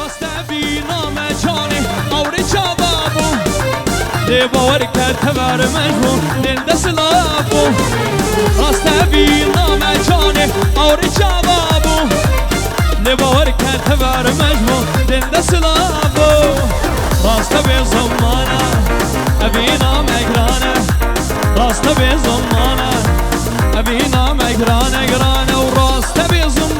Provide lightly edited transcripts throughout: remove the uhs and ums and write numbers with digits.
راسته بینام جانی آوری جوابو لی باور کرد تبر مجموع دل دست لابو راسته بینام جانی آوری جوابو لی باور کرد تبر مجموع دل دست لابو راسته به زمانه ابینام اگرانه راسته به زمانه ابینام اگرانه گرانه و راسته به زمانه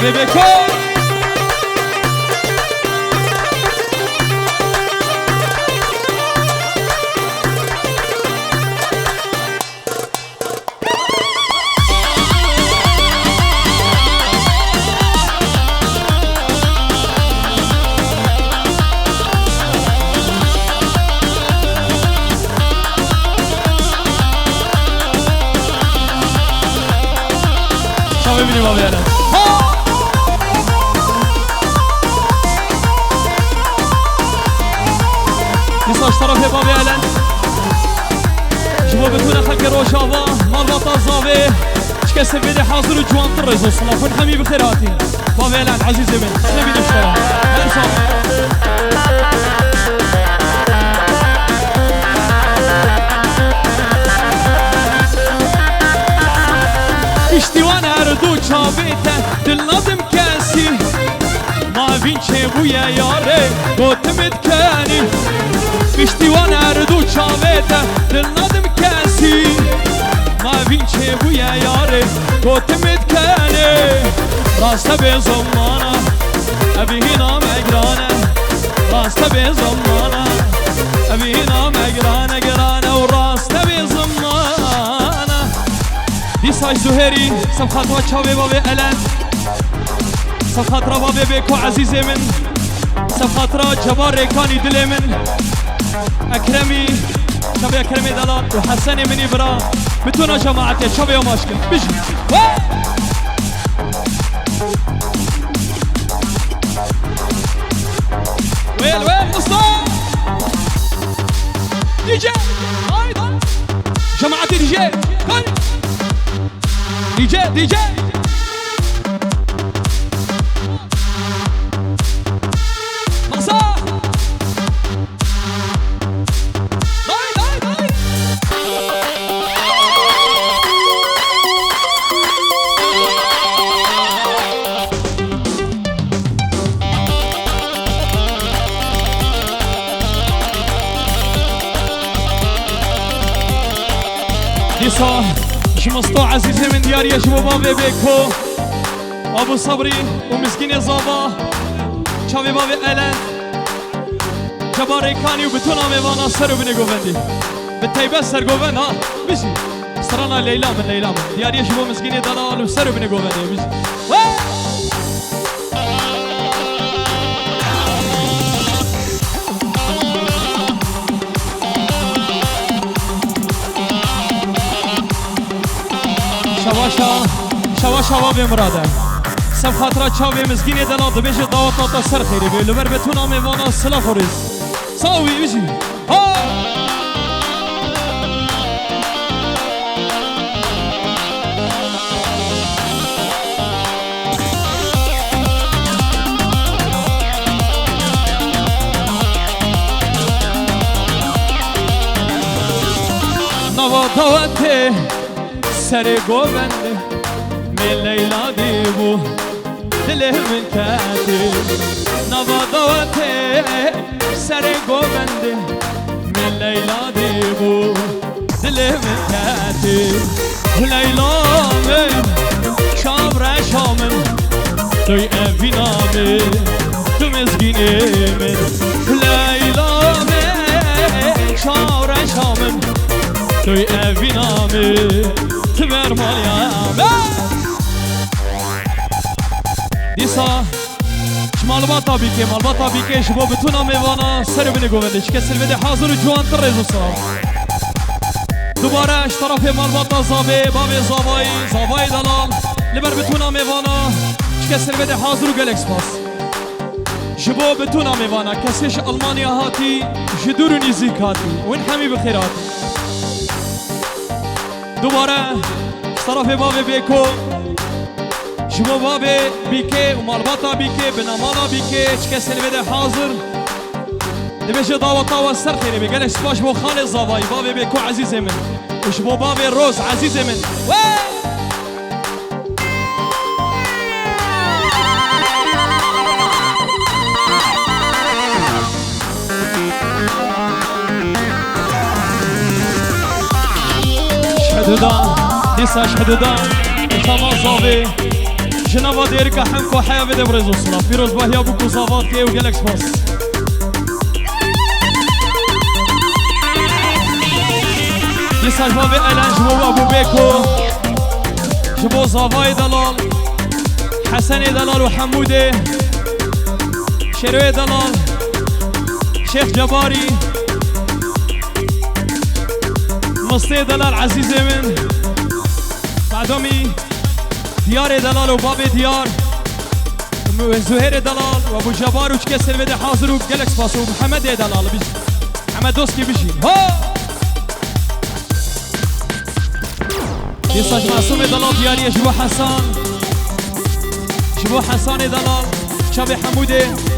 بکن شما ببینیم آبی الان نساش طرف بابي اعلن شباب بتونا خلق روشاوا مالباط الزاوي شكسر بيدي حاضر وجوان طرز وصلا فن حمي بخيراتي بابي اعلن عزيزي من نبي نشترى انسان اشتوان اردو چابيته دل نادم كاسي ما بين چه ياري قوتمت كاني اشتوان اردو چاویته دل ندم کسی ما بین چه بویا یاره گوتمت کنه راسته به زمانه ابی نام اگرانه راسته به زمانه ابی نام اگرانه گرانه و راسته به زمانه دیساش زهری سب خطوه چاوی بابی الان سب خطره بابی بکو عزیز من سب خطره جبار ریکانی دل من اکرمی شبه اکرمی دلال و حسنی منی برا بتونا جماعتی شبه و ماشکل بجی ویل مصطفى دي جي ايضا جماعتي دي جي دي جي ديسا شمستو عزيزي من ديار يا شباب بيكو ابو صبري ومسكين زابا شابي بابي الان جباري كاني وبتونا ميوانا سرو بني غوفندي بالتيبه سر غوفن ها بيجي سرانا ليلى من ديار يا شباب مسكين دلال وسرو بني غوفندي بيجي شوا بمراده سب خاطرات چاوی مزگینی دلال دبیج دعوت ناتا سر خیری بیلو بر بتونا میوانا سلا خوریز ساوی بیجی ها نوا دعوته سر گوبنده من لیلا دیبو دل من کتی نواداته سر گوبنده من لیلا دیبو دل من کتی لیلا من چابر شامن توی اوینامه تو مزگینه من لیلا من چابر شامن توی اوینامه تو برمالیامه دیسا مالباتا بیکه شبا بتونا میوانا سر بینه گوونده چکه سر بده حاضر و جوان تر ریزو سلام دوباره اش طرف مالباتا زابه بابه زابای دلال لبر بتونا میوانا چکه سر بده حاضر و گلکس پاس جبو بتونا ميوانا كسيش ألمانيا هاتي جدور نيزيك هاتي وين حمي بخيرات دوباره طرف بابي بيكو جبو بابي بيكي ومالباطا بيكي بنامالا بيكي چكس البدا حاضر دبيش دعوة والسر خيري بيقال سباش بو خالي زافاي بابي بيكو عزيزي من وجبو بابي روز عزيزي من حدودا لساش حدودا إخاما صافي جنابا ديركا حمكو حيا بدي بريزو الصلاة فيروز باهيا بوكو صافات كي وجالكس باص لساش بابي ألان جبو أبو بيكو جبو صافاي دلال حسني دلال وحمودي شروي دلال شيخ جباري مصطفى دلال عزيزي من بعدومي ديار دلال وبابي ديار زهير دلال وابو جبار وشكسر بدي حاضر وجالكس باص ومحمد دلال بيجي محمد دوسكي بيجي ها يساج معصوم دلال دياري شبو حسان دلال شابي حمودي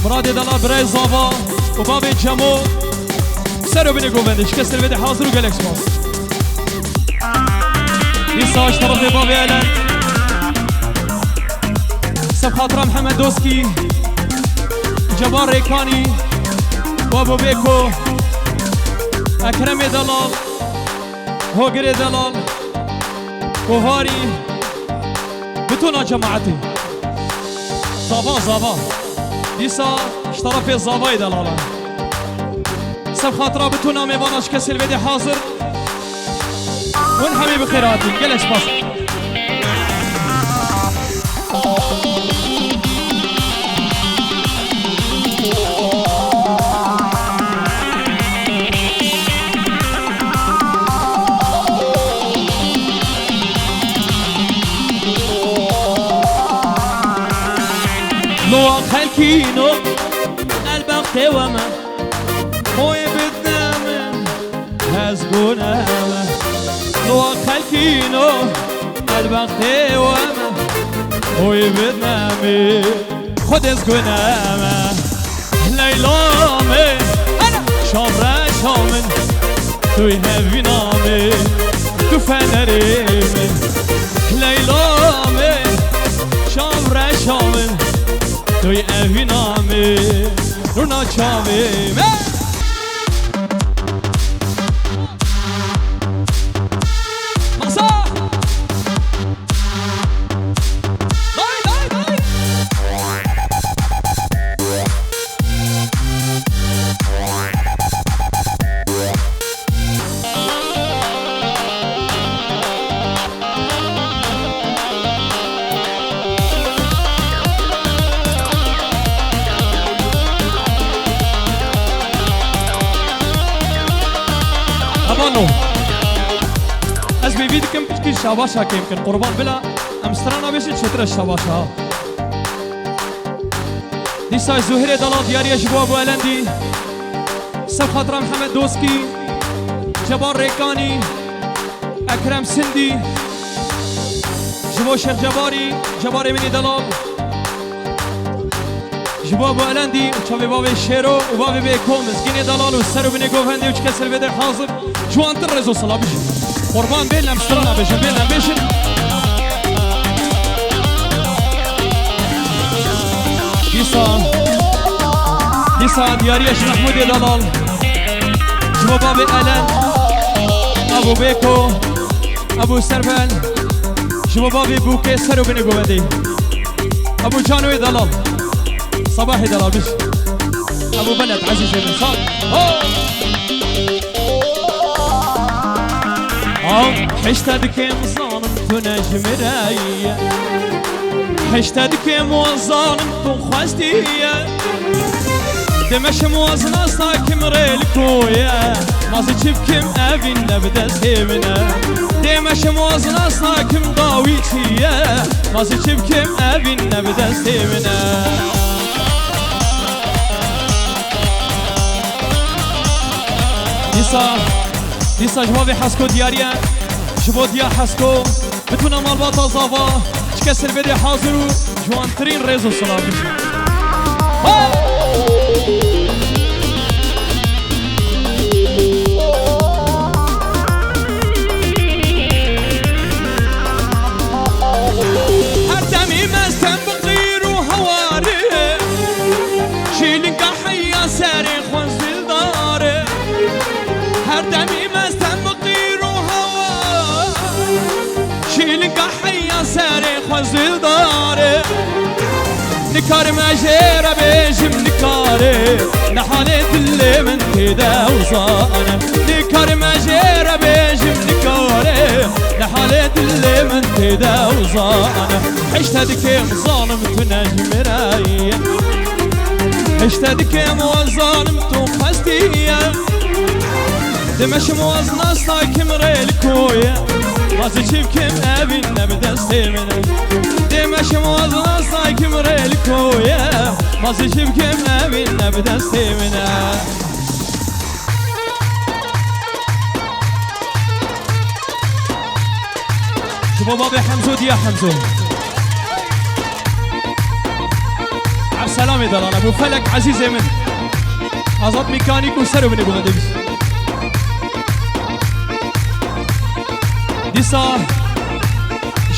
مراد دلال براي زافا وبابي جمو سرو بني قوبندش كسر بدي حاضر وجالكس باص يساج طرفي بابي ألان سب خاطر محمد دوسكي جبار ريكاني وابو بيكو أكرمي دلال هوغري دلال وهاري بتونا جماعتي زافا يسا اشترفي زافاي دلالا سب خاطر بتونا ميباناش كسر بدي حاضر وين حبيبي خيراتي جالكس باص لو خلكينو البخت وما هو بدنا من هزقونا لو خلكينو البخت وما هو بدنا من خد هزقونا ليلى من شامرا شامن توي هفينا من تو فنري من ليلى من شامرا شامن توی اوی نامی رونا چامی ماسا دای أبانو از بيفيدكم بشكل شاباشا كيمكن قربان بلا أمسترانا بيشت شتر الشاباشا ديسا زهير دلال دياري أجبو أبو ألندي سب خاطر محمد دوسكي جبار ريكاني أكرم سندي جبو شيخ جباري مني دلال جبو أبو ألندي وشافي بابي شيرو وبابي بيكو مزقيني دلال والسرو بني قوفندي وشكسر بدر حاضر جوان ترزو صلاة بيجي قربان بيلنا مسترانا بيجي بيلنا بيجي ديسا دياريش محمود دلال جبو بابي ألان أبو بيكو أبو سربل جبو بابي بوكي سرو بني قوفندي أبو جانوي دلال صباحي دلال بيجي أبو بلد عزيزي بن صاد حشتادك مظالم تنجم راية حشتادك مظالم تخواستية دمش موازنة ساكم ريلكويا مازي تشبكم أبين نبدا سيمنا دمش موازنة ساكم ضاويتية مازي تشبكم أبين نبدا سيمنا دیسا جوابی حسکو دیاریه جبو دیا حسکو بتونه مال باتا زاوا چکسر بده حاضر و جوانترین ریز و سلابی هر دمی مستم بغیر و هواره شیلنگا حیا سری خوزل داره هر دمی مستم بغیر و هوا شیلنگا حیا سری خوزل داره نكار مجيرة بيجم نكاري لحالة اللي من كده وصانا نكار مجيرة بيجم نكاري لحالة اللي من كده وصانا عشت هديك ظالم تنجم راية عشت هديك ظالم تقستية دمش موازنا سايك مريل كويا راسي شيف كم أبين نبدا استيمنا دمش موازنا سايك مريل كويا راسي شيف كم أبين نبدا استيمنا شوفوا بابي حمزو ديا حمزو عبسلامي دلال ابو فلك عزيزي من ازاد ميكانيك وسرو من يقول دبس ديسا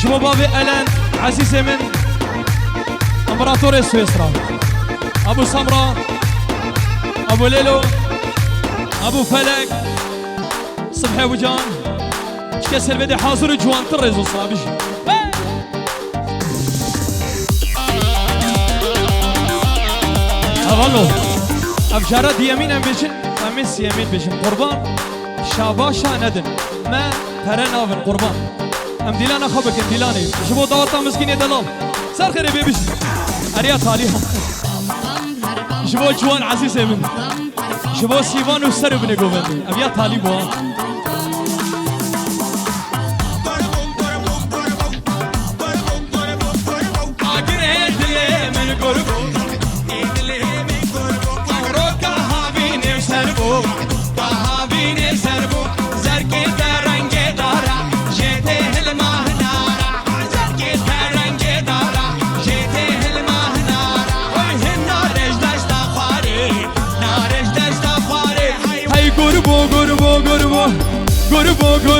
شوفوا بابي الان عزيزي من امبراطور سويسرا ابو سمرة ابو ليلو ابو فلك صبحي ابو جان شكسر بدي حاضر جوان تريز وصابش أغلو أفجارات يمين أم بيشن أمس يمين بيشن قربان شاباشا ندن ما ترنا في القربان أم ديلانا خبك أم ديلاني شبو دوطا مسكين يدلال سار خيري بيبش أريا تاليهم شبو جوان عزيز يمين شبو سيبان وسر بني قوبندي أبيا تالي بوان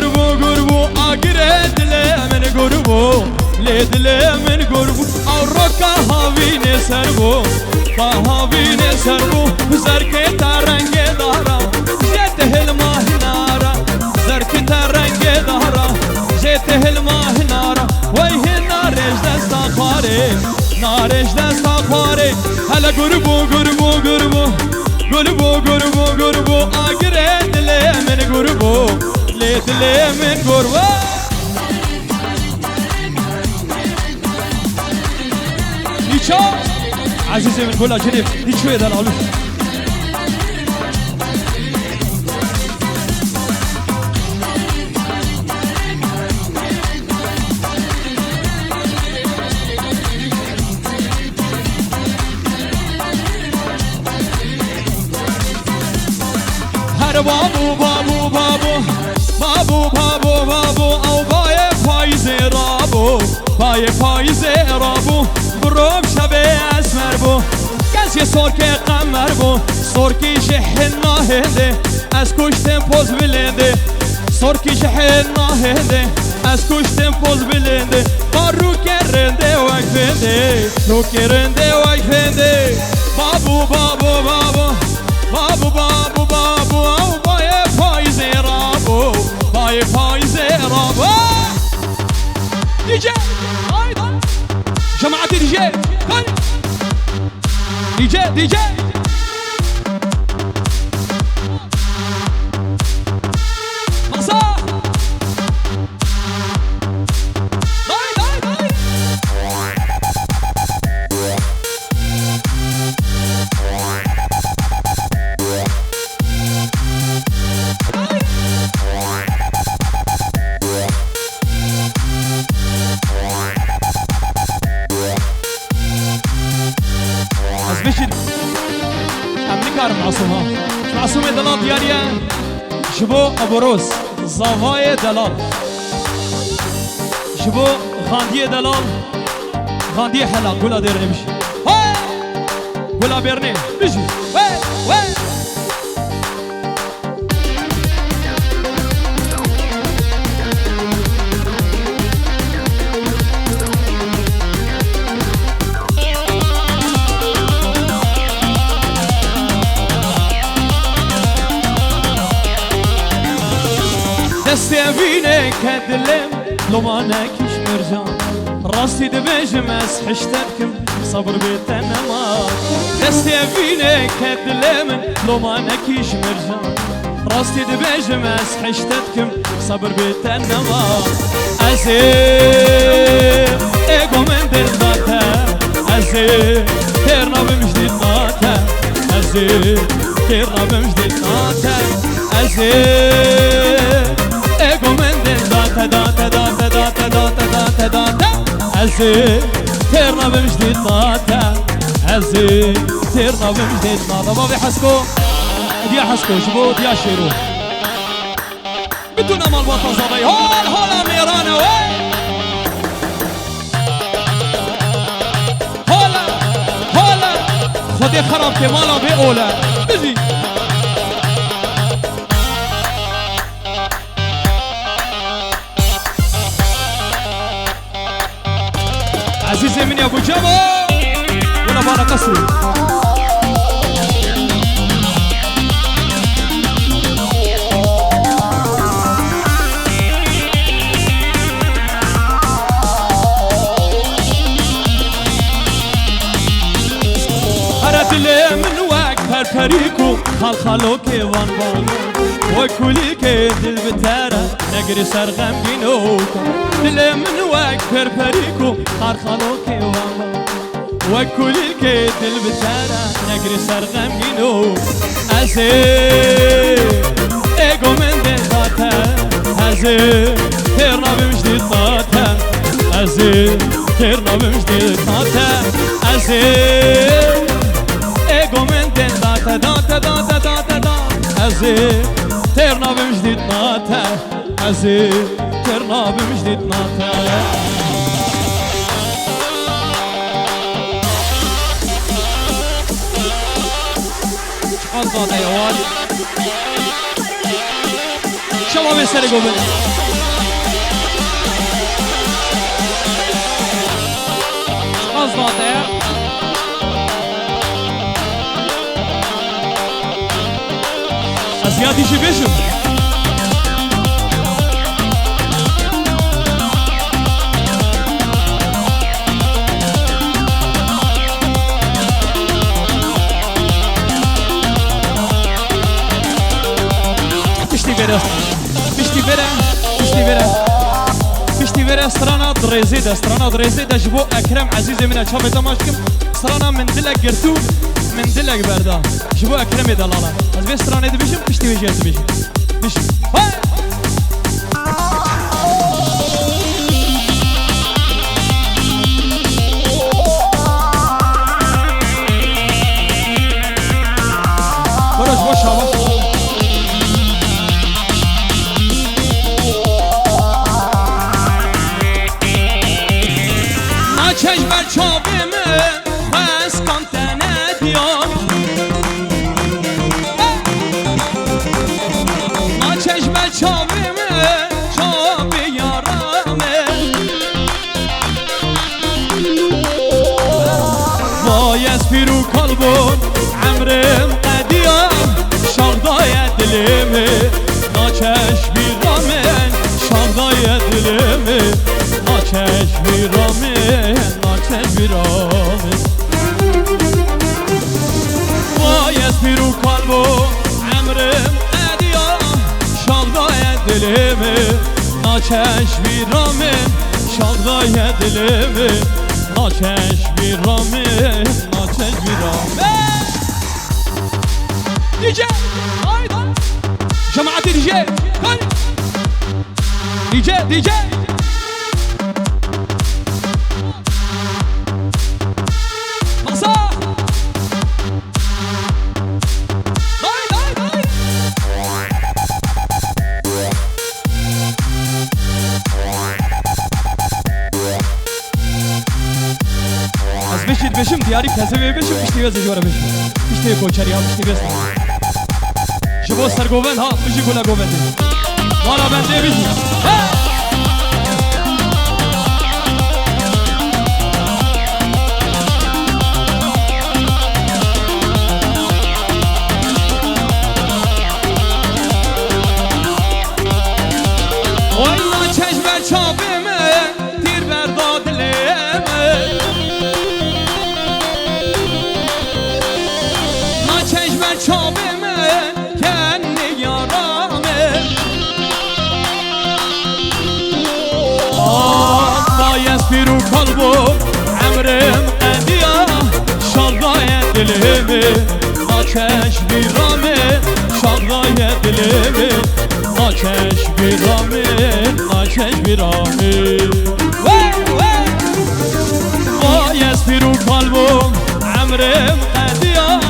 قربو آگره دله من قربو لدله من قربو آروکا هاوینه سربو با هاوینه سربو زرک ترنگ دارا جت هلماه نارا زرک ترنگ دارا جت هلماه نارا وای نارش دستا خاره نارش دستا خاره هلا قربو آگره دله من قربو لدله من قربو نیچا عزیزی من گلا جنیب نیچوی دلالو هر بابو او بای پایز رابو بای پایز رابو بروب شبه اسمر بو کسی سرک قمر بو سرکی شحن ناهده از کشتن پوز بلنده سرکی شحن ناهده از کشتن پوز بلنده با رو کرنده وکفنده رو کرنده وکفنده بابو او بای پایز رابو بای پایز رابو دیجی آیدان جماعتي دي جي مصاح داي معصومة دلال دياريا جبو ابو روس زاوای دلال جبو غاندی دلال غاندی حلا قولا دير نمشي قولا بيرني بيجي وي دستي فينك هدلم لو ما ناكيش مرجان راسي دبيجم اسحشتكم صبر بيتنا ما دستي فينك هدلم لو ما ناكيش مرجان راسي دبيجم اسحشتكم صبر بيتنا ما ازير ايقو من دلماتا ازير تيرنا بمجديد ماتا ازير تيرنا بمجديد ماتا ازير ايقو من دلماتا داتا داتا داتا داتا داتا داتا ازير تيرنا بمجديد ماتا ازير تيرنا بمجديد ماتا ما بيحسكو ديا حسكو شبو ديا شيرو بدون مال وطن زبي هول هولا ميرانا وي هولا هولا خدي خراب كمالا بيقولا بيجي عزيزي مني ابو جابو ولا بانا قصري من وقت فرفريكو خالخالو كيوان بان وكولي كيدل بتارا نقري سرغم بينوكا دل من وقت فرفريكو خالخالو كيوان بان وكولي كيدل بتارا نقري سرغم بينوكا ازير ايقو من دهاتا ازير تيرنا بمجديد ماتا ازير تيرنا بمجديد ماتا ازير ايقو من داتا داتا داتا داتا داتا ازير تيرنا بمجديد ماتا ازير تيرنا بمجديد ماتا شحال يا والي شباب يسرقوا بنا شحال يا زياد يجي بيشم بشتي بيرا بشتي بيرا بشتي بيرا بشتي بيرا سترانا دريزيدا سترانا دريزيدا جبو اكرم عزيزي من اشابي تماشكم سترانا من دلك قرتو من دلك بردا جبو اكرمي دلاله از بي سترانه دي بيشم پشتي بيجي از بيشم بيشم بروش باش هوا ما چشم چابم بس کانتنت یا چابمه چاب یارمه وای از پیرو کالبون عمرم قدیم شاغدای دلمه ناچشمی رامن شاغدای دلمه ناچشمی رامن ناچشمی رامن وای از پیرو کالبون عمرم دلمه ناچشمی رامن شاغدای دلمه ناچشمی رامن ناچشمی رامن دیجی آیدا جماعتی دیجی کن دیجی دیجی دیاری کسی بشو پشتی وزه جواره بشو پشتی کوچری ها پشتی وزه شبو سرگوبند ها بشی گوله گوبنده مالا بنده بشی واینا چشم چاپمه تیر برداد لیمه نا چشم چاپمه کنی یارامه بایست بیرو قلبو عمرم قدیا شالغای دلمه نا چشم بیرامه شالغای دلمه ناچش بیرامه ناچش بیرامه وای از پیرو قلبم عمرم قدیا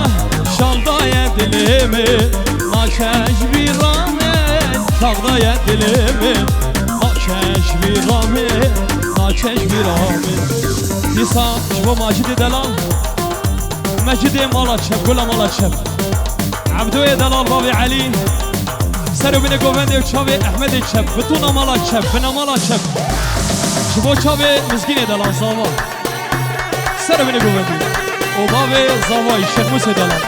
شالدای دلمه ناچش بیرامه شالدای دلمه ناچش بیرامه ناچش بیرامه دیسا شبو ماجد دلال مجد مالا چب گلا مالا چب عبدوی دلال بابی علی سرو بینه گوونده و چاوه احمد چپ بتونا مالا چپ بنا مالا چپ شبو چاوه مزگین دلان زاوا سرو بینه گوونده و باوه زاوای شرموس دلان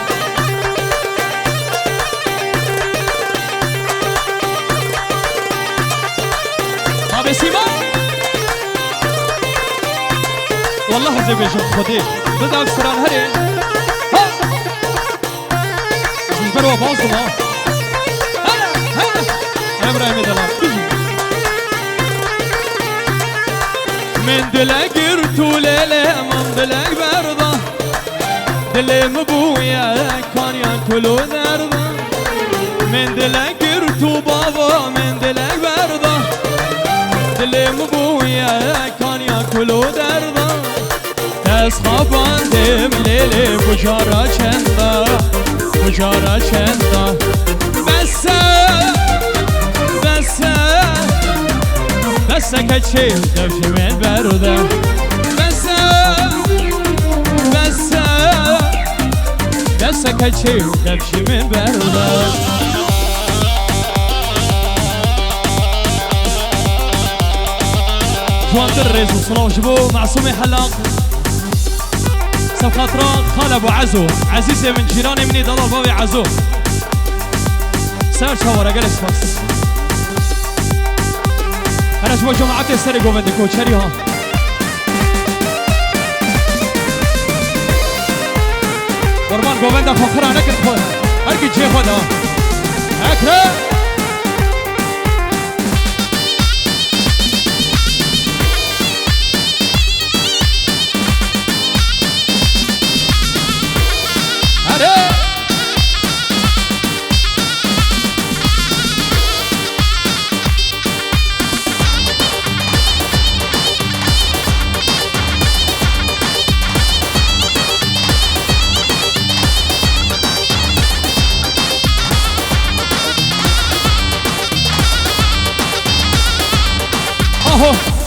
بابه سیما والله هزه بیشم خوده بدا اکسران هره ها بروا بازدو ها ابراهيم دلال من دلك رتولة من دلك برضه دلي مبويا كان ياكلوا نرضه من دلك رتو بابا من دلك برضه دلي مبويا كان ياكلوا نرضه اصحابان دم ليلي بجارة چنده بجارة چنده بس كتشي دفش من برده بس كتشي دفش من برده جوان الرئيس وصلاة جبو معصومي حلاق سفخاطران خال ابو عزو عزيزي من جيراني مني ضلال بابي عزو سير شاورا جلس بس أنا شو جماعتي سري قومندي كوتشري ها ورمان قومندا فخرا نكت خود هركي جي خود ها أكرم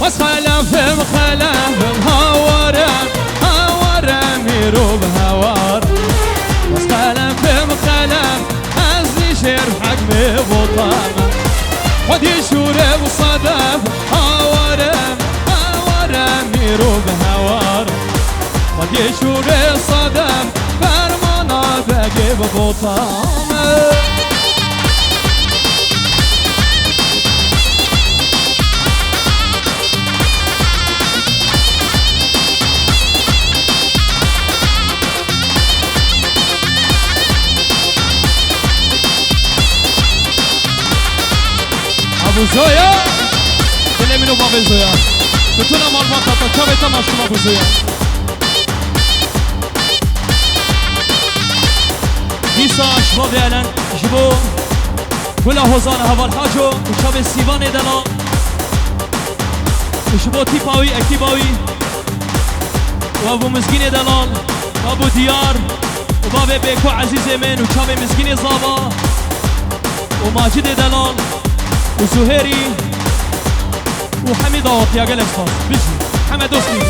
وخلف مخلف هاورم هاورم يروب هوار وخلف مخلف أزني شير حق بطامة خد يشور بصدف هاورم هاورم يروب هوار خد يشور صدف فرمانا بقي بطامة ابو زویا دل منو بابا زویا بتونا مال بطاطا چاوه تماشم ابو زویا دیسا اشباب الان جبو كل هوزان هوال حاجو وشاب سيوان دلا وشبو تيباوي اكتيباوي وابو مسكين دلال وابو ديار وبابي بيكو عزيز من وشاب مسكين زابا وماجد دلال وزهيري وحميد عوط يا قلب صاص بيجي حمد دوسني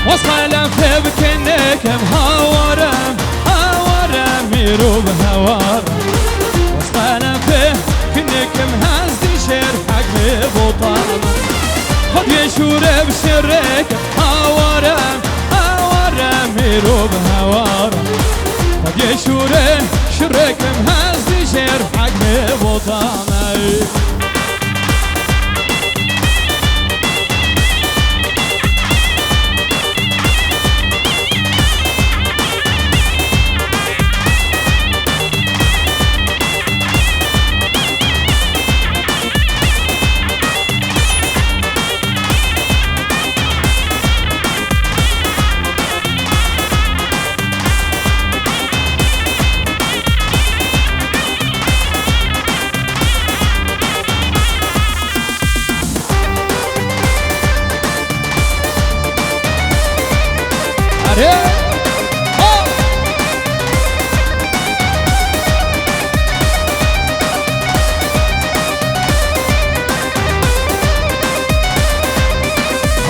وصل في بكنكم هاورم هاورم ميرو بهوارم وصل في كنكم هزدي شير حق بطامة خد يشور بسرك هاورم هاورم ميرو بهوارم خد يشور شركم هزدي شير حق بطامة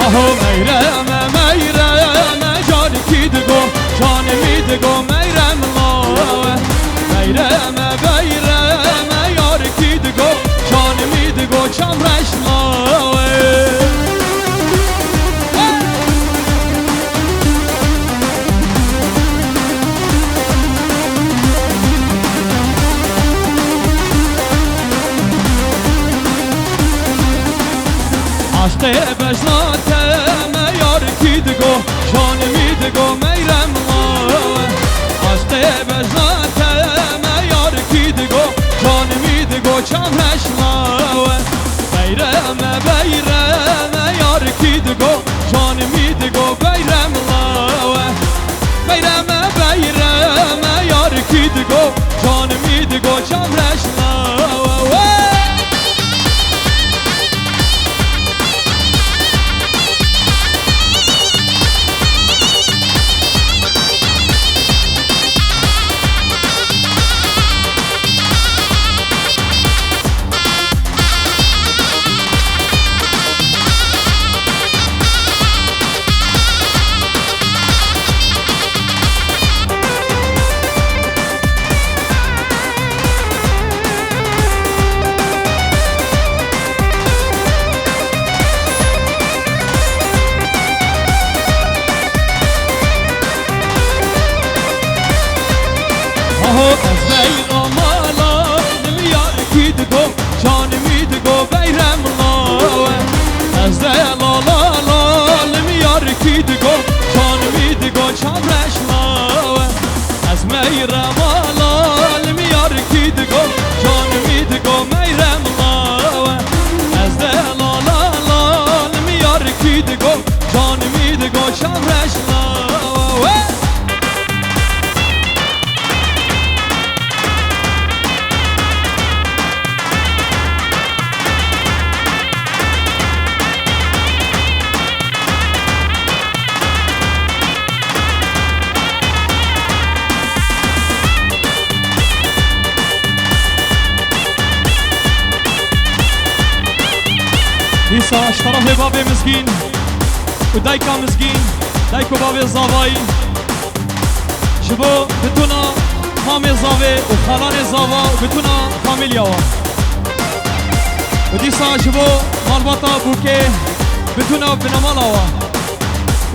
ميرم ميرم جان كيدگو جان ميدگو ميرم الله ميرم ميرم يار كيدگو جان ميدگو چمرش الله عشق بجناتم یار کیدگو جان میدگو میرم الله عشق بجناتم یار کیدگو جان میدگو چمرش الله بیرم بیرم یار کیدگو جان میدگو بیرم الله بیرم بیرم یار کیدگو جان میدگو چمرش الله جان میدگو بیرم الله از لا لا لا لمیار کیدگو جان میدگو چمرش الله از میرم الله لمیار کیدگو جان میدگو میرم الله از لا لا لا لمیار کیدگو جان میدگو چمرش الله إيسا اشتراه باب مسكين ودايكا مسكين دايكو باب زاوي شبو بتونا خام زاوي وخلان زاوا بتونا فاميليا وديسا شبو مالباتا بوكي بتونا بنمالاوا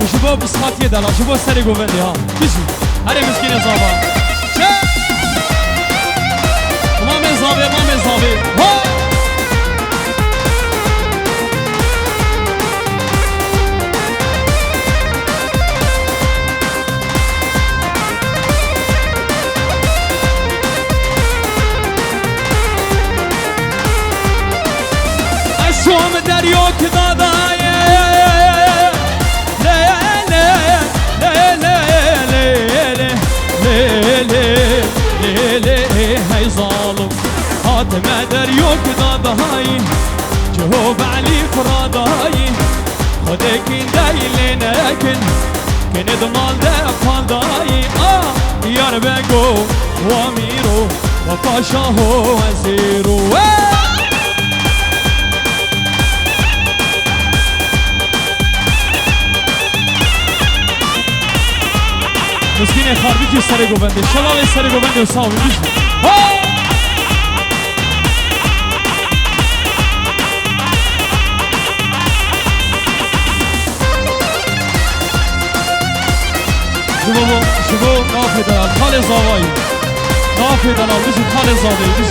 وشبو بسخاتي دالا شبو سري قوفندي ها بيجي هاري مسكين زاوا مامي زاوي مامي زاوي ها شوم دریوک دادای لی لی لی لی لی لی لی هی ظالم خاتم دریوک دادای جهوب علی فرادای خودك دايل ناكن كند مال ده فالداي يار بقو واميرو وفاشاه وزيرو مسكين خارجي سرقوا بندي شباب سرقوا بندي وصاوي مش شوفوا نافذة الخالي زواي نافذة أنا مش الخالي زادي مش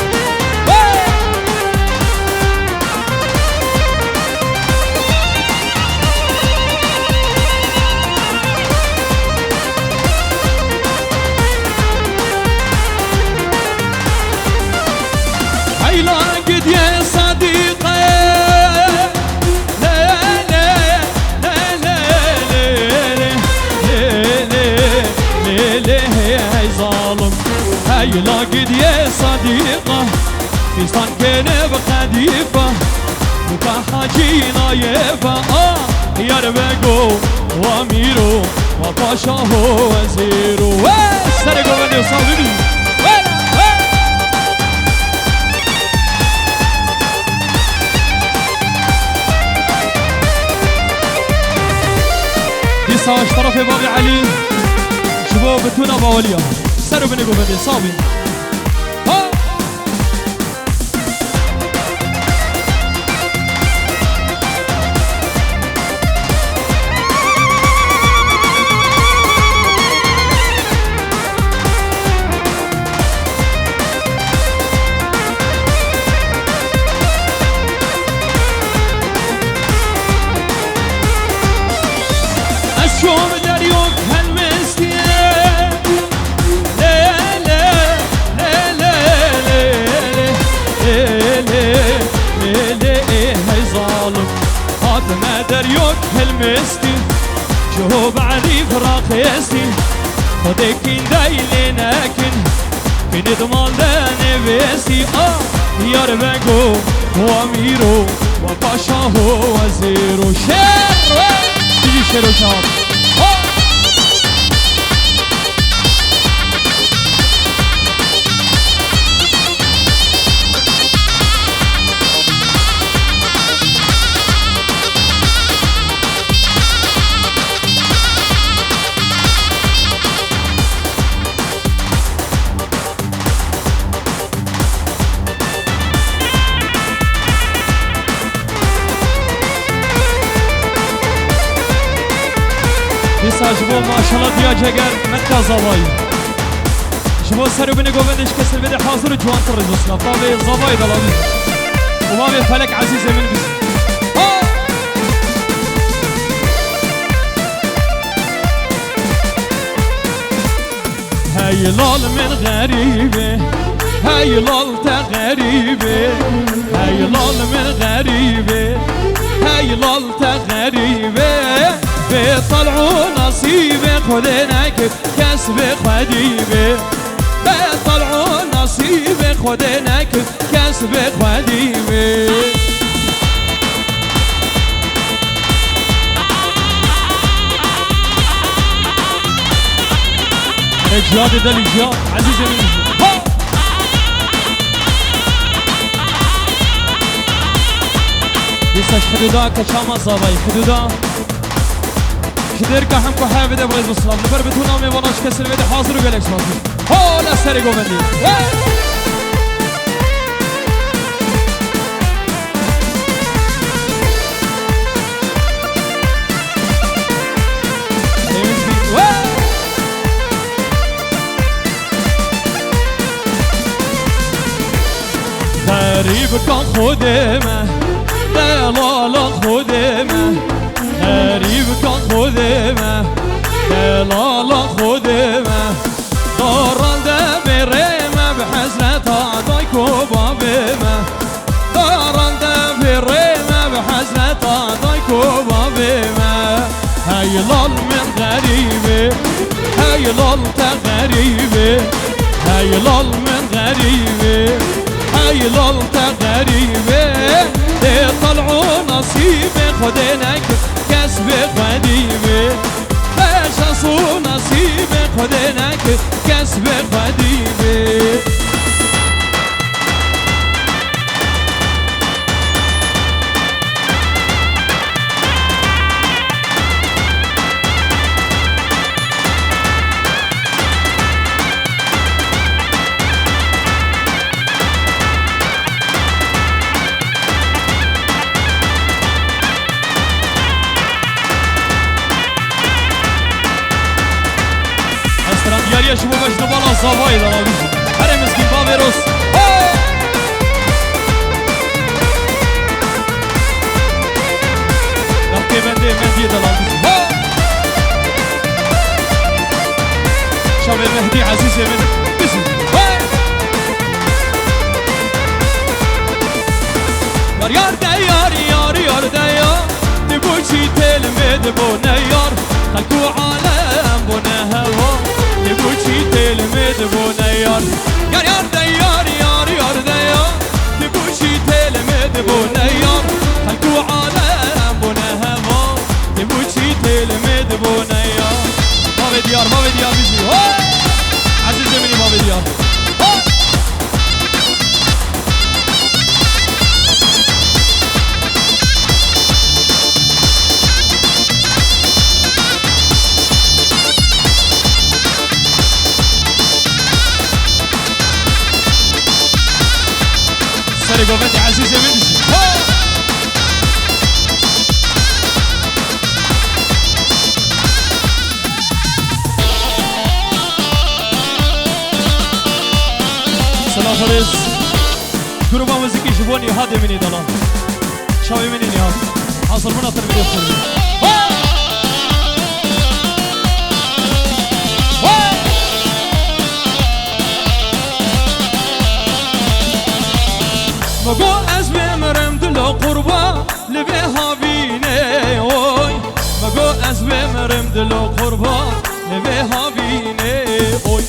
هيلا قد يا صديقي هاي لاقد يا صديقة في صن كنب خديفة وكحاجينا يفا يا ربقو واميرو وباشاه وزيرو سرقوا مني وصابيني دي سواش طرف بابي علي شباب بتونا باوليا سروا بني قبل صابي الشوم اليوم هالمستي ما دريوك هالمستي شو بعرف راقيستي خدك دايليناكن كنت مالداني بيستي يا ربقو واميرو وباشاه وزيرو شير تيجي شيرو شاب شبو ما شاء الله ديا جگر مكة زواي شبو سرو بني قوبندش كسر بدي حاضر جوان طرز وصلا طابي زواي دلابي ومامي فلك عزيزة من بس هاي لال من غريبة هاي لال تغريبة هاي لال من غريبة هاي لال تغريبة بيطلعوا نصيبي خدناك كسب خديبي بيطلعوا نصيبي خدناك كسب خديبي الجهاد ده الجهاد عزيزي مني يساش حدودا كشاما صابي حدودا شديرك حمكو حابد ابرز السلام نفر بتونا مي وناش كسر بيدي حاضر وقالك صافي هو لا سرقوا مني غريب كان خدمه لا لا لا خدمه غريب كان خدمه لا لا خدمه داران دمرمه بحسرة عطايك وبابمه داران دمرمه بحسرة عطايك وبابمه هاي لال من غريبه هاي لال تغريبه هاي لال من غريبه هاي لال تغريبه طلعوا نصيبي خدناك كسب خديبي شاسو نصيبي خدناك كسب خديبي دیاریش بو بجنو بالا زاوای دارم هر مسکین با ویروس نرکه بنده مهدی دلال شاب مهدی عزیز من بزن یار دیار یار یار دیار نبوچی تلمید بو نیار خلکو عالم بو نهوا نبوچی تلمید بو نیار یار یار دیار یار یار دیار نبوچی تلمید بو نیار خلکو عالم بو نهوا نبوچی تلمید بو نیار ما دیار بیزی عزیز منی ما دیار سری گوهندی عزیز منی سلام فرز گروه موزیکی جوانی هاده منی دلان شاوی منی نیاز حاصل مناطر میده خوری مگو از بمرم دلو قربا لبه هاوینه اوی مگو از بمرم دلو قربا لبه هاوینه اوی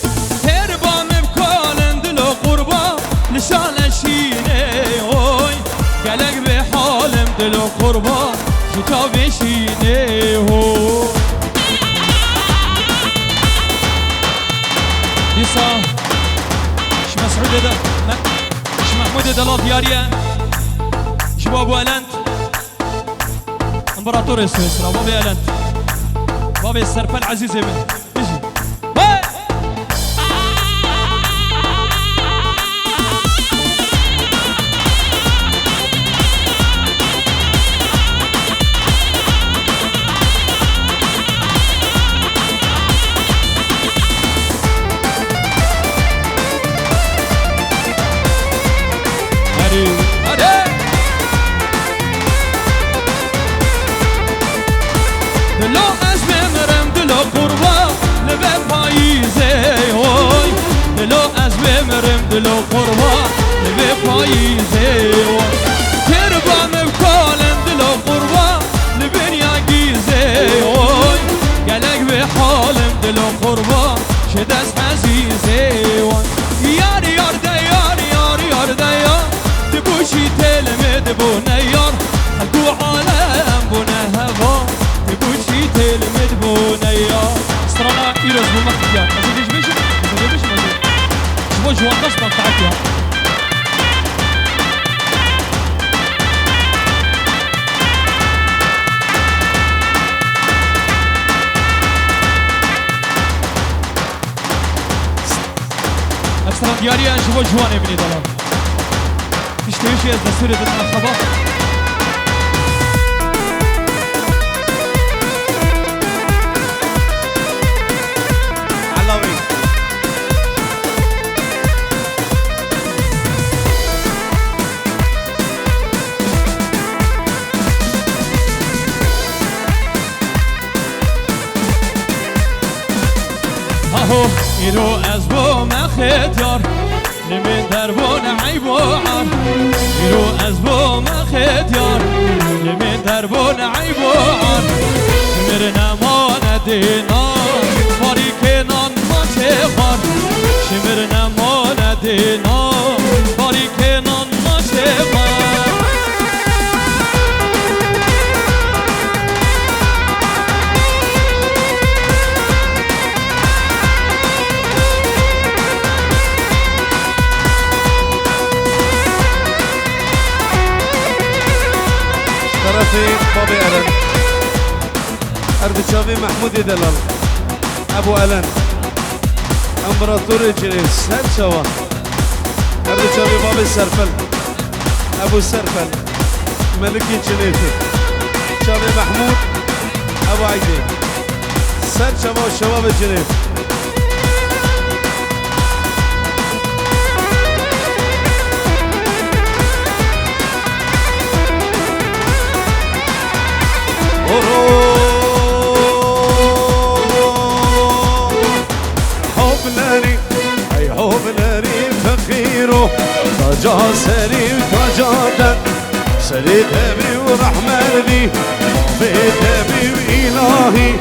هر بام بکالن دلو قربا لشالشینه اوی گلک به حالم دلو قربا شتا بشینه اوی دیسا ش مسعود ده محمود دلال دیاریه شباب الند امبراطور سويسرا بابي الند بابي السرفل عزيزي من يجي دلو از بمرم دلو قربا لبه پاییزه اوی دلو از بمرم دلو قربا لبه پاییزه اوی تربا مبکالم دلو قربا لبنیا گیزه اوی گلک به حالم دلو قربا شدست عزیزه اوی یار یار دیار یار یار دیار دبوشی تلمه دبو نیار هلکو عالم بونه هوا دبوشی تلمه دبو نیار استرانا ایروز بو مخدیا ازدیش بیشم ازدیش بیشم ازدیش شبو جوان دست بانتعاکی ها استران دیاری شبو جوانه بینی دلال تشتويشي از دستور الانتخابات علاوي اهو ایرو از بو مخیتیار لمن دربون عيب وعار يرو أزبو ما ختيار لمن دربون عيب وعار شمرنا ما ندينا فاريكنا ما تخار شمرنا ما ندينا فاريكنا ما تخار طرفي بابي ألن أردشافي محمود دلال أبو ألن امبراطور جنيس هل شوا أردشافي بابي السرفل أبو السرفل ملكي جنيفي شافي محمود أبو عيدين سر شوا شباب الجنيف حبلري اي حبلري فقيرو تاجا سري وتاجا سري تبي ورحمني في تبي وإلهي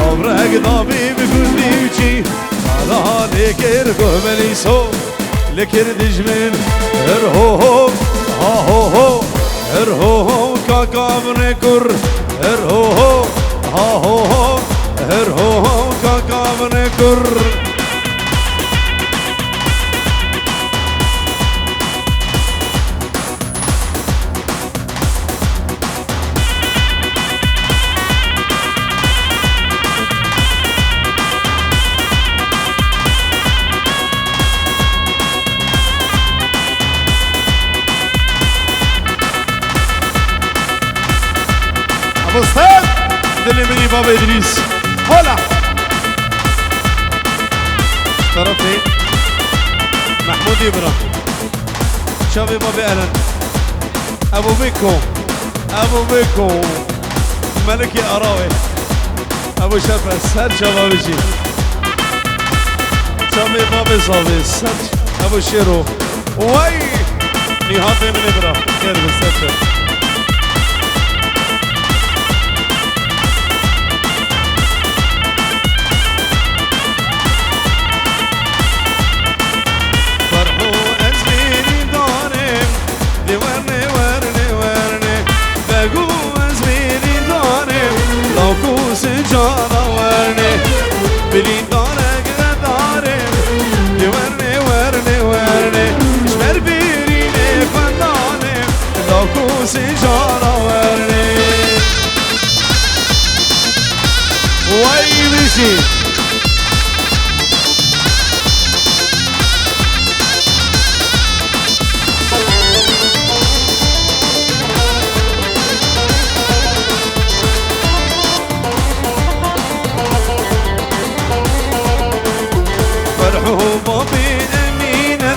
عمرك ضبي بكليجي على لكر قبلي سو لكر دجمن ارهو ها هو هو ارهو كاكابر كر ارهو ها هو ارهو كاكابر كر ابو استاذ دلي مني بابا ادريس هلا طرفي محمود ابراهيم شافي بابي اهلا ابو بيكو ابو بيكو ملكي اراوي ابو شفا سر شبابي جي شافي بابي صافي سر ابو شيرو وي نهاضي من ابراهيم خير بالسر سجارة ورني بلي دارك دارم ورني ورني ورني شمر بيريني فنانم لوكو سجارة ورني وي بشي بابي أمينة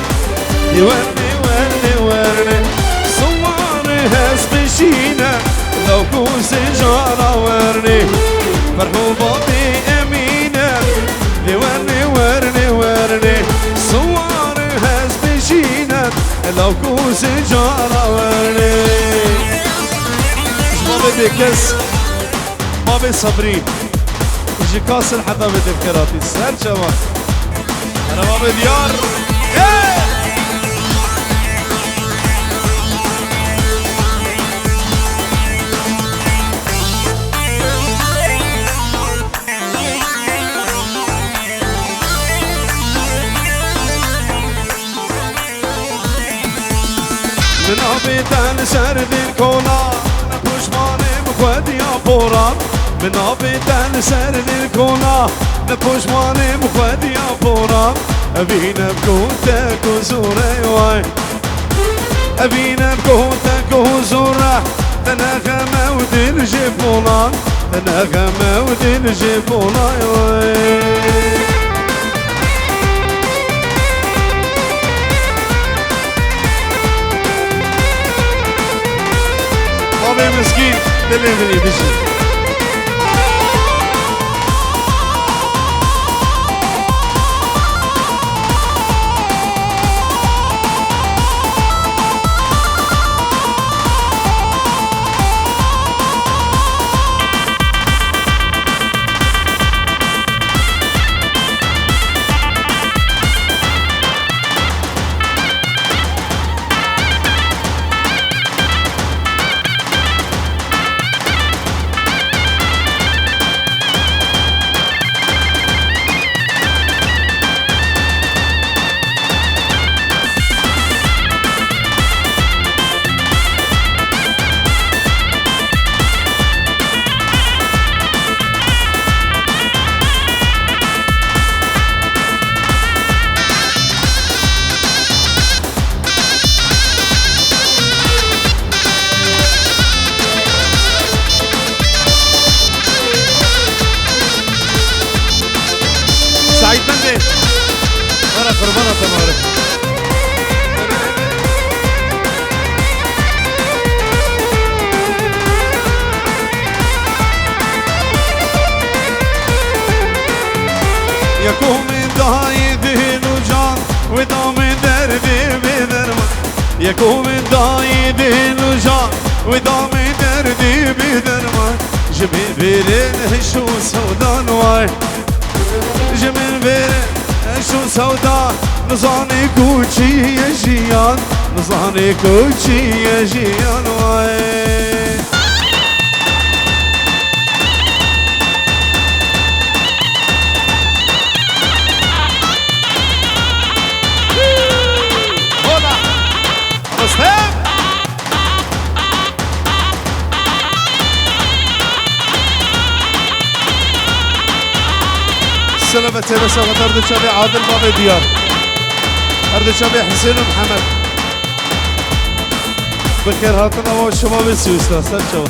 ورني ورني ورني صور هسبشينا لو كو سجارة ورني فرحو بابي أمينة ورني ورني ورني صور هسبشينا لو كو سجارة ورني بابي بكس بابي صبري يجي كاسر حتى بتذكراتي سهل شباب أنا بابا ديار من أبيتان سرد الكولا نبوشماني مخواتي يا بوران من أبيتان سرد الكولا نبوشماني مخواتي يا بوران أبينا بكوتك وزوري واي أبينا بكوتك وزوري تنغمة ودين جيبولا تنغمة ودين جيبولا واي بابي مسكين دليفري بشي قربانة تمارك يكون دايدين وجان ودام دردي بدرمان يكون دايدين وجان ودام دردي بدرمان جميل بيرين شو سودان واي جميل بيرين شو سودان نزاني كوتشي يا جيان نزاني كوتشي يا جيان واي سلامة بس أرد شابي عادل بابي ديار أرد شابي حسين ومحمد بخير هاتنا والشباب السويسرا سر شباب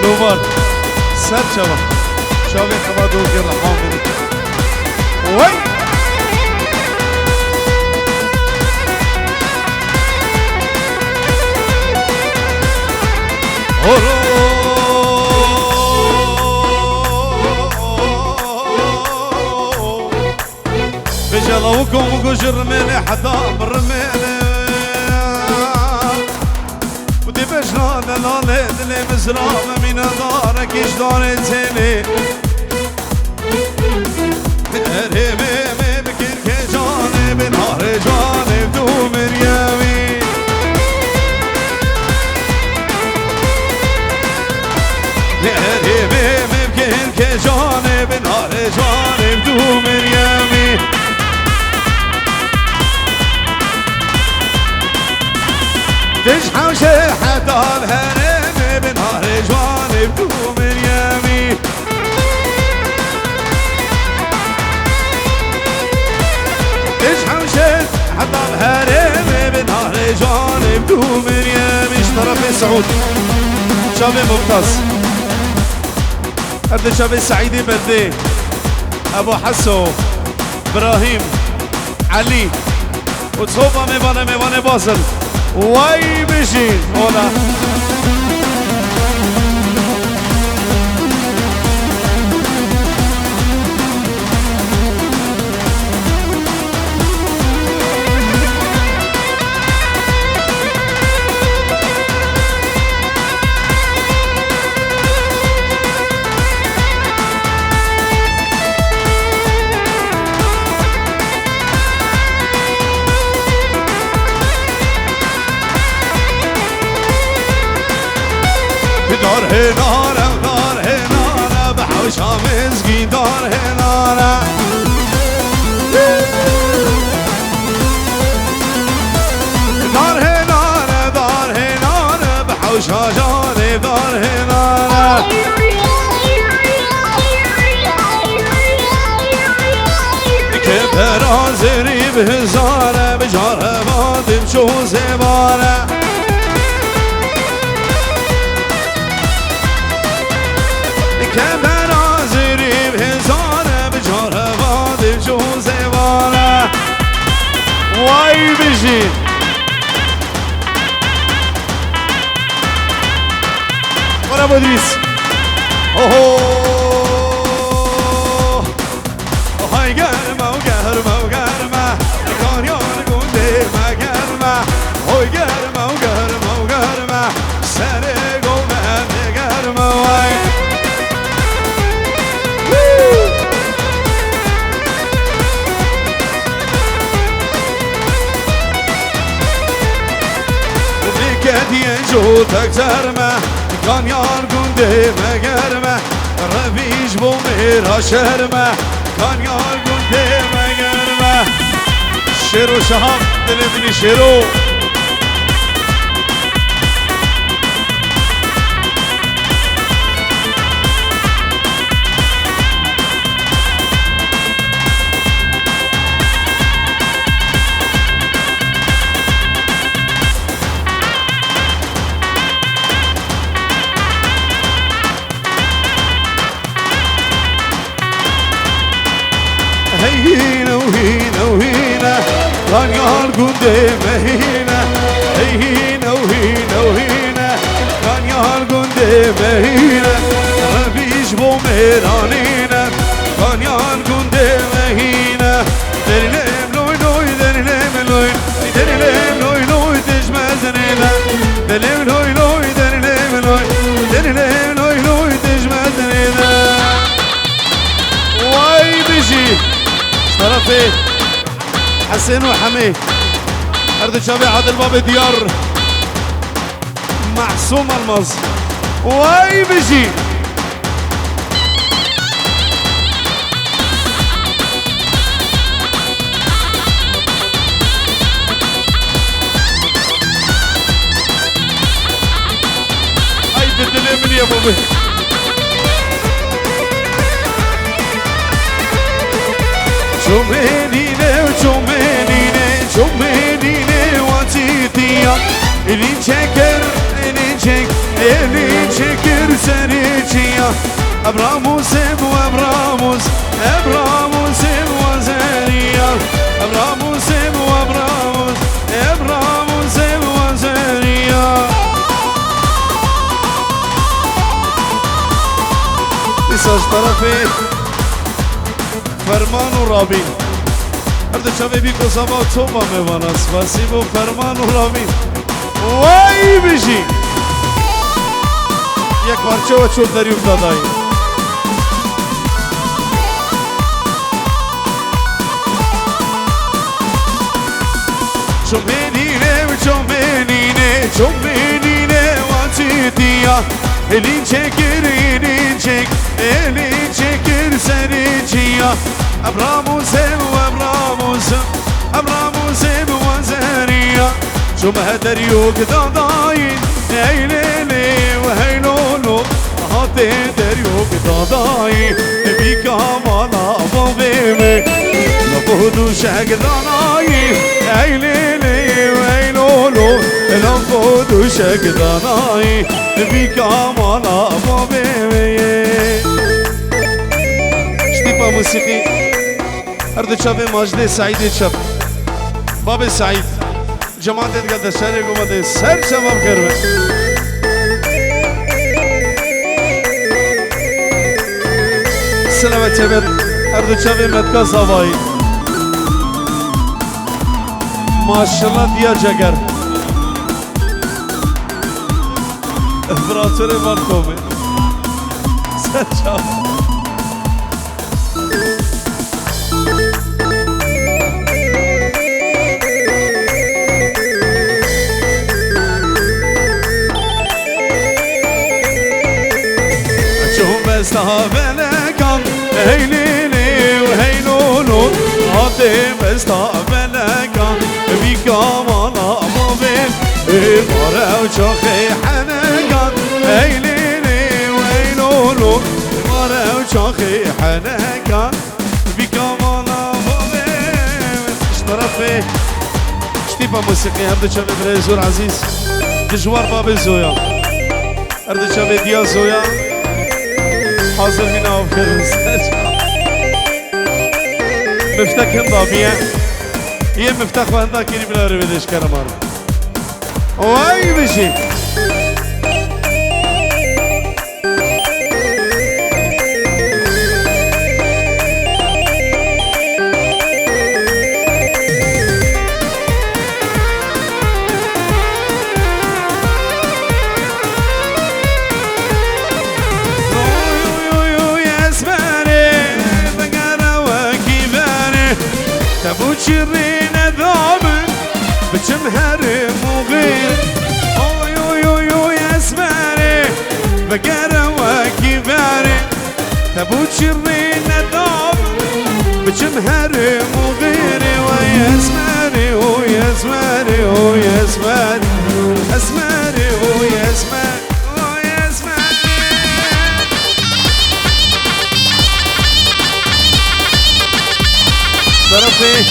نومار سر شباب شابي خبادو غير حامل وي بجلوكم وقجر من حدا برميني ودي بجلال لالد لي مزرام من دارك ايش دار زيني هرمي بكير كجاني بنهار جاني بدو مريمي هرمي بكير كجاني بنهار جاني بدو مريمي تجحوش حتى الهرم بنهار جواني بدو مريمي تجحوش حتى الهرم بنهار جواني بدو مريمي اشترف سعود شابي ممتاز هذا شابي سعيدي بدي ابو حسو ابراهيم علي وتصوبة ميباني بازل واي بيجين هنا دار هنانا بحوشا مزقي دار هنانا دار هنانا بحوشا جاني دار هنانا كيف رازري بهزارة بجارة بادم شو زبارة كم نازري بهزارة بجارة بادم شو زبارة واي بجين ورا بودريس اوه هاي قرمة وقرمة كان يون قندي ما قرمة هاي قرمة وقرمة سنة قومة قرمة واي جوتك زرمة كان يار قندي مقرمة ربيش بوميرا شرمة كان يار قندي مقرمة شيرو شهاب دلبني شيرو هينا وهينا وهينا كان يار قندي مهينا هينا وهينا وهينا كان يار قندي مهينا ربيش بوميرانينا كان يار قندي مهينا طرفي حسين وحمي أرض شابي عادل باب ديار محسوم الماز واي بيجي هاي تدلي من يا بوبي Çömenine vatitiya Elin çeker, elin çeker sericiya Abramus ebu Abramus ebu azeriya Abramus ebu azeriya Mesaj tarafı Ferman Rabi Arda çave biko sabah toma mevanas Vasibo Ferman Rabi Vay bişi Yak parça ve çok darıyım dadayı Çömenine vatitiya Elin çekir sericiya Abramus ebu azeriya Şu mehter yok dadayin Eylele ve heylolo Hatte der yok dadayin Bir kamala babeme Labudu şekdanayin Eylele ve heylolo Labudu şekdanayin Bir kamala babeme Ştipa musiki Ardı çabı Majde Said'e çap Babı Said Cemaat edgâde şehre gomade ser çabam kerme Selamet çabet Ardı çabı Metka Zavai Maşallah diya ceger İmparatöre Markovi Ser çabam Estağfelekan Eylili ve heylulu Adım estağfelekan Bir kamala mavin Marev çok hanekan Eylili ve heylulu Marev çok hanekan Bir kamala mavin İştarafı İştipa musiki Hem de çabı Brezur Aziz Dijwar babı Zoya Hem de çabı Diya Zoya حاضر هنا وبخير مفتاح ضابية هي مفتاح وهندا كيري بلا ربيدش كرمار واي بشي شرين ذابن بجم هرم وغير اوي اوي اوي اوي اسماني بقرا وكباري تبوت شرين ذابن بجم هرم وغير ويا اسماني ويا اسماني ويا اسماني اسماني ويا اسماني ويا اسماني طرفي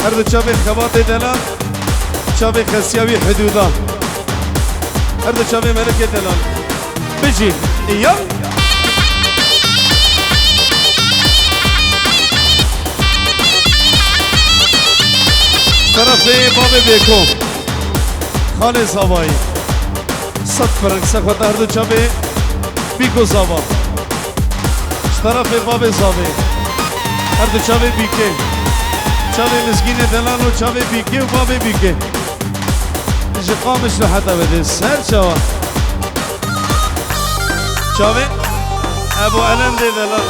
هر چاوی خبات دلال چاوی خسیاوی حدودا هر چاوی ملک دلال بجی ایال طرف باب بیکو خالص هوایی 100 فرنگ سخوت هر چاوی بیکو زاوا طرف باب زاوی هر چاوی بیکه چاوی مسکین دلال و چاوی بیکه و باب بیکه جقامش رو حتی بده سر چاوی ابو علم ده دلال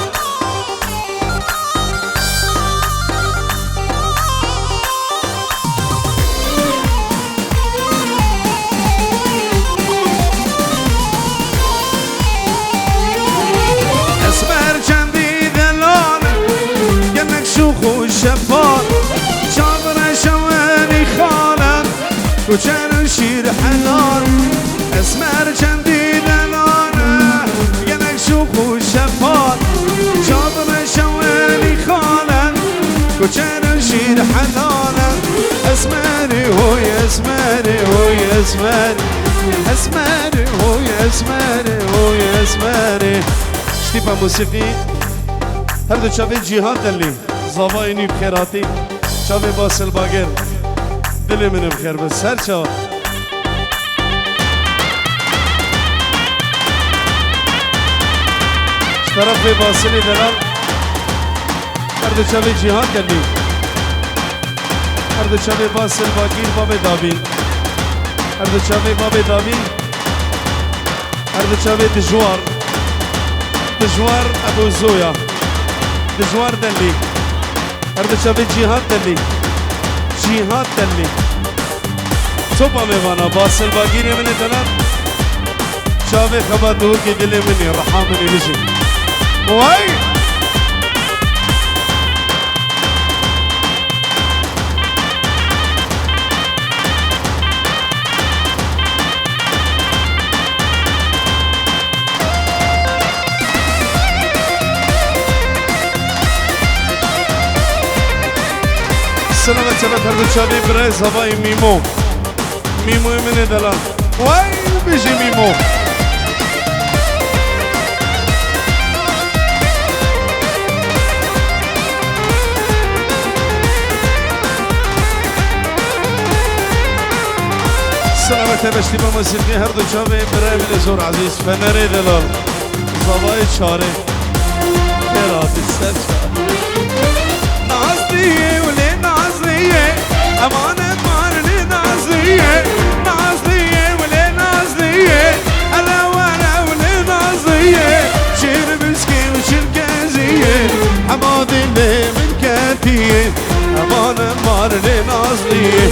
كوچر شیر حنان اسمر چندی دلانه گنک شوخ و شفان شادم شوانی خانن كوچر شیر حنانه اسمري هوي اسمري هوي اسمري اسمري هوي اسمري هوي اسمري شتيبا موسيقي هردو چاوه جیهان دلی زاوائنی بخیراتی چاوه باسل باگر دلی من بخیر بس سر چاوه طرف باسلی دلال هردو چاوه جیهان دلی هردو چاوه باسل باگیر باب دابین هردو چاوه باب دابین هردو چاوه دجوار دجوار ابو زویا دجوار دلی هردو چاوه جیهان دلی جیهان دلی صبح میوانا باسل باگیری منی دلال چاوه خبا دور کی دلی منی رحا منی بجی وای سلامت سلامت هردو چاوی برای زبای میمو میمو من دلال وای بجی میمو سلامت بشتی با موسیقی هردو چاوی برای من زور عزیز فنر دلال زبای چاره خیراتی سر چاره نازلیه ولی نازلیه امان مارلی نازلیه نازلیه ولی نازلیه الا وانا ولی نازلیه شیر بسکی و شرکزیه حما دلی من کتیه امان مارلی نازلیه